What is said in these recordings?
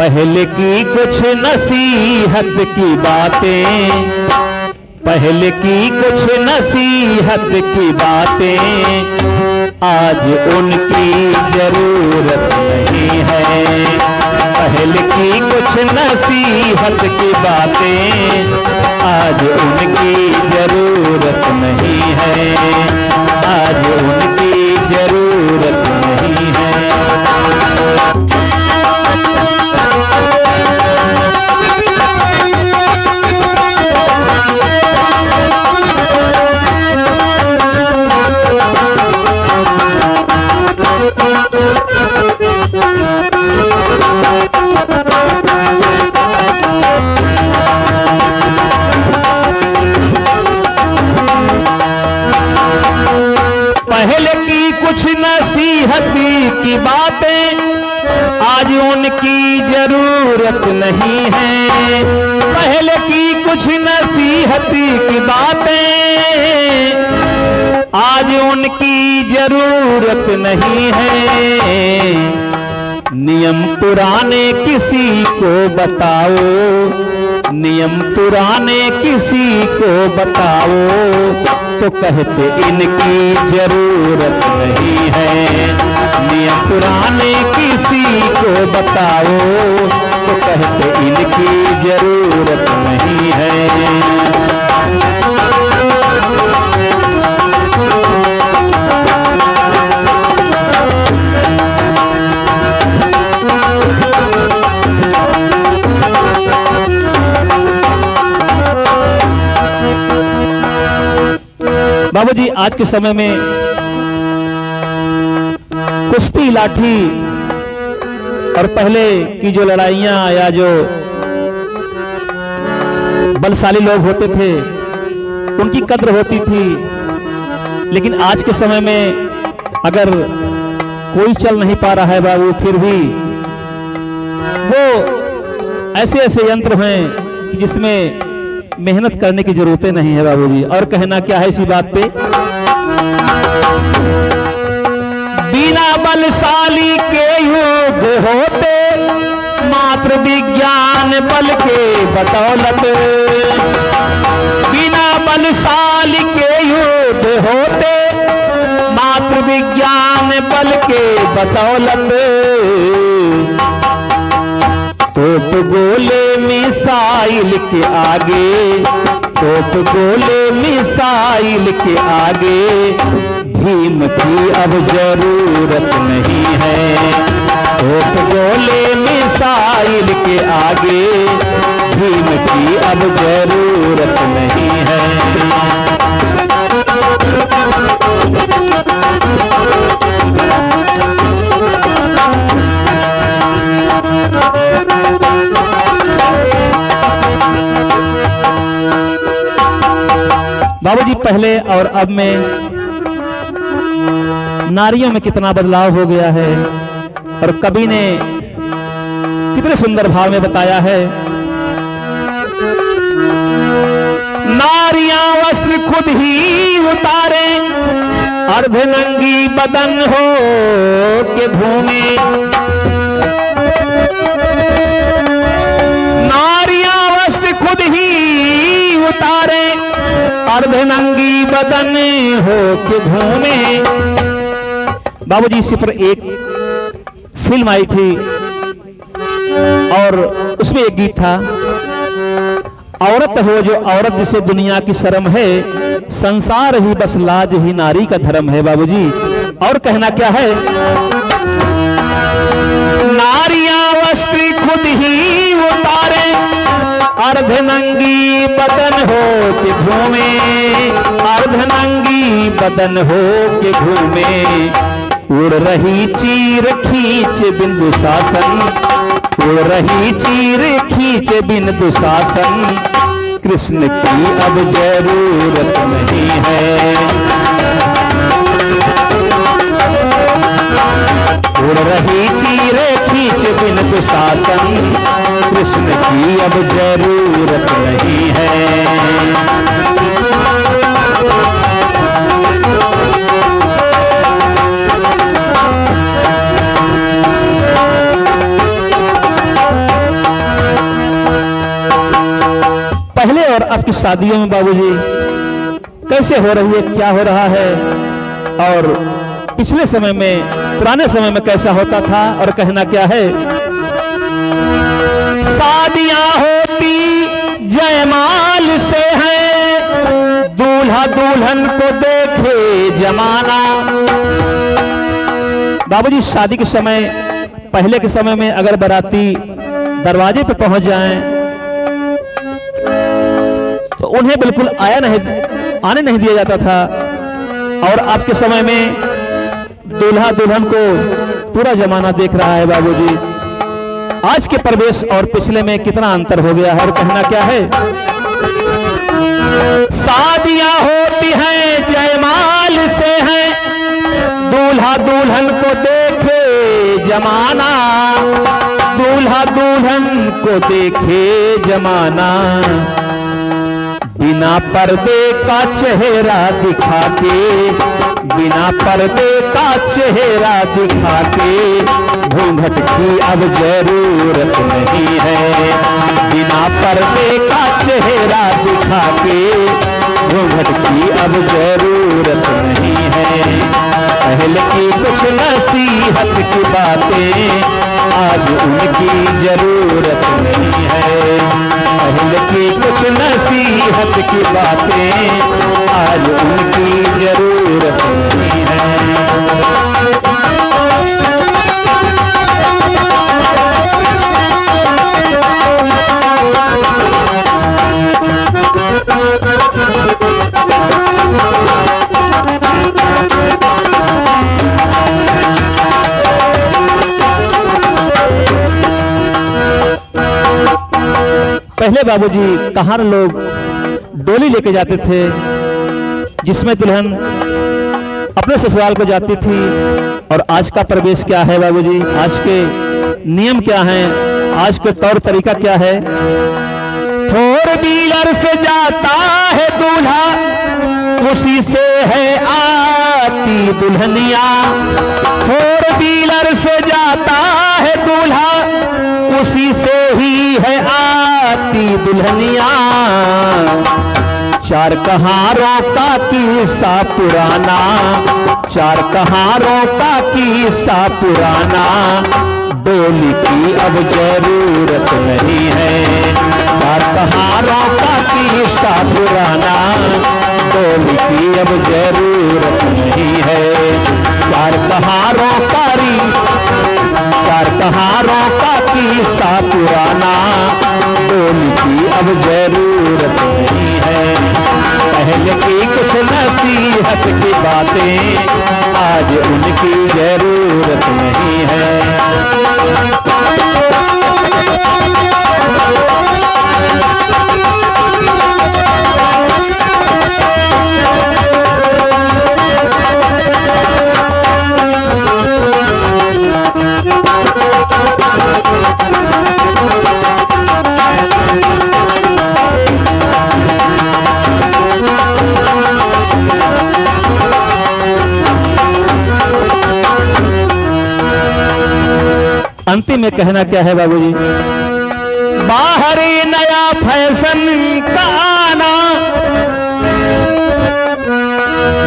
पहले की कुछ नसीहत की बातें, पहले की कुछ नसीहत की बातें आज उनकी जरूरत नहीं है। पहले की कुछ नसीहत की बातें आज उनकी जरूरत नहीं है, आज उनकी जरूरत नहीं है। पहले की कुछ नसीहत की बातें आज उनकी जरूरत नहीं है। पहले की कुछ नसीहत की बातें आज उनकी जरूरत नहीं है। नियम पुराने किसी को बताओ, नियम पुराने किसी को बताओ तो कहते इनकी जरूरत नहीं है। नियम पुराने किसी को बताओ तो कहते इनकी जरूरत नहीं है। बाबूजी, आज के समय में कुश्ती लाठी और पहले की जो लड़ाइयां या जो बलशाली लोग होते थे उनकी कद्र होती थी, लेकिन आज के समय में अगर कोई चल नहीं पा रहा है बाबू, फिर भी वो ऐसे ऐसे यंत्र हैं कि जिसमें मेहनत करने की जरूरतें नहीं है बाबूजी। और कहना क्या है इसी बात पे, बिना बलशाली के युद्ध होते मात्र विज्ञान बल के बदौलत। बिना बलशाली के युद्ध होते मात्र विज्ञान बल के बदौलत। तोप गोले मिसाइल के आगे, तोप गोले मिसाइल के आगे भीम की अब जरूरत नहीं है। तोप गोले मिसाइल के आगे भीम की अब जरूरत नहीं है। बाबूजी, पहले और अब में नारियों में कितना बदलाव हो गया है। और कवि ने कितने सुंदर भाव में बताया है, नारियां वस्त्र खुद ही उतारे अर्धनंगी बदन हो के घूमे। नारियां वस्त्र खुद ही उतारे अर्धनंगी बदन हो के घूमे। बाबूजी, इसी पर एक फिल्म आई थी और उसमें एक गीत था, औरत हो जो औरत जिसे दुनिया की शर्म है, संसार ही बस लाज ही नारी का धर्म है। बाबूजी, और कहना क्या है, नारियां वस्त्र खुद ही उतारे अर्धनंगी बदन हो के घूमे। अर्धनंगी बदन हो के घूमे। उड़ रही चीर खींच बिंदु शासन, उड़ रही चीर खींच बिंदु शासन। कृष्ण की अब जरूरत नहीं है। उड़ रही चीर खींच बिंदु शासन। कृष्ण की अब जरूरत नहीं है। आपकी शादियों में बाबूजी कैसे हो रही है, क्या हो रहा है, और पिछले समय में, पुराने समय में कैसा होता था, और कहना क्या है। शादियां होती जयमाल से हैं, दूल्हा दुल्हन को देखे जमाना। बाबूजी शादी के समय, पहले के समय में अगर बाराती दरवाजे पे पहुंच जाएं तो उन्हें बिल्कुल आने नहीं दिया जाता था, और आपके समय में दूल्हा दुल्हन को पूरा जमाना देख रहा है बाबूजी। आज के प्रवेश और पिछले में कितना अंतर हो गया है, और कहना क्या है। शादियां होती हैं जयमाल से हैं, दूल्हा दुल्हन को देखे जमाना, दूल्हा दुल्हन को देखे जमाना। बिना पर्दे का चेहरा दिखा के, बिना पर्दे का चेहरा दिखा के, घूंघट की अब जरूरत नहीं है। बिना पर्दे का चेहरा दिखा के, घूंघट की अब जरूरत नहीं है। पहले की कुछ नसीहत की बातें आज उनकी जरूरत नहीं है। पहले की कुछ नसीहत की बातें आज उनकी जरूरत नहीं है। पहले बाबूजी कहार लोग डोली लेके जाते थे, जिसमें दुल्हन अपने ससुराल को जाती थी, और आज का प्रवेश क्या है बाबूजी, आज के नियम क्या हैं, आज के तौर तरीका क्या है। फोर व्हीलर से जाता है दूल्हा, उसी से है आती दुल्हनिया। फोर व्हीलर से जाता है दूल्हा, उसी से ही है आती दुल्हनिया। चार कहारों का किस्सा पुराना, चार कहारों का किस्सा पुराना, डोली की अब जरूरत नहीं है। चार कहारों का किस्सा पुराना, डोली की अब जरूरत नहीं है। चार कहारों का चार कहारों का किस्सा पुराना, डोली की अब जरूरत नहीं है। पहले की कुछ नसीहत की बातें आज उनकी जरूरत नहीं है। अंतिम में कहना क्या है बाबूजी। बाहर नया फैशन का आना,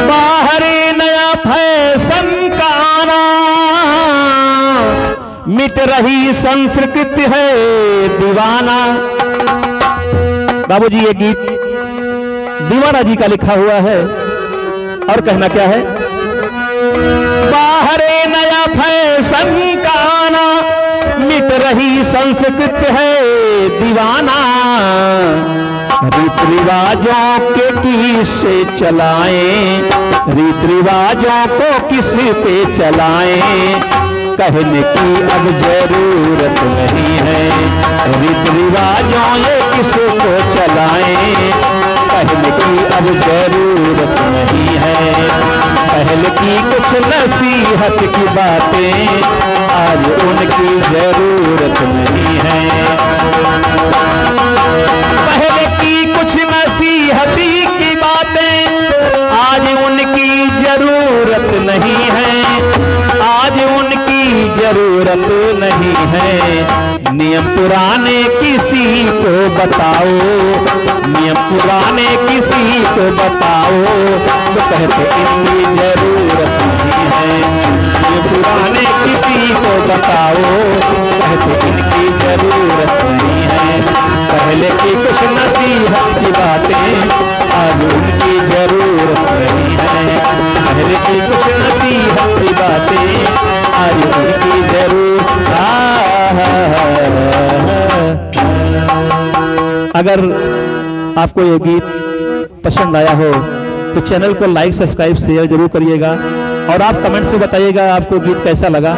बाहर नया फैशन का आना, मिट रही संस्कृति है दीवाना। बाबूजी ये गीत दीवाना जी का लिखा हुआ है, और कहना क्या है। बाहर नया फैशन का आना, मिट रही संस्कृति है दीवाना। रीत रिवाजों के किससे चलाएं, रीत रिवाजों को किस पे चलाएं, कहने की अब जरूरत नहीं है। रीत रिवाजों ये किसको चलाएं, कहने की अब जरूरत नहीं है। पहले की कुछ नसीहत की बातें आज उनकी जरूरत नहीं है। पहले की कुछ नसीहती की बातें आज उनकी जरूरत नहीं है। आज उनकी जरूरत नहीं है। नियम पुराने किसी को बताओ, नियम पुराने किसी को बताओ, तो कहते इनकी जरूरत नहीं है। नियम पुराने किसी को बताओ, कहते इनकी जरूरत नहीं है। पहले की कुछ नसीहत की बातें आज उनकी जरूरत नहीं है। पहले की कुछ नसीहत की बातें आज उनकी जरूरत। अगर आपको ये गीत पसंद आया हो तो चैनल को लाइक सब्सक्राइब शेयर जरूर करिएगा और आप कमेंट से बताइएगा आपको गीत कैसा लगा।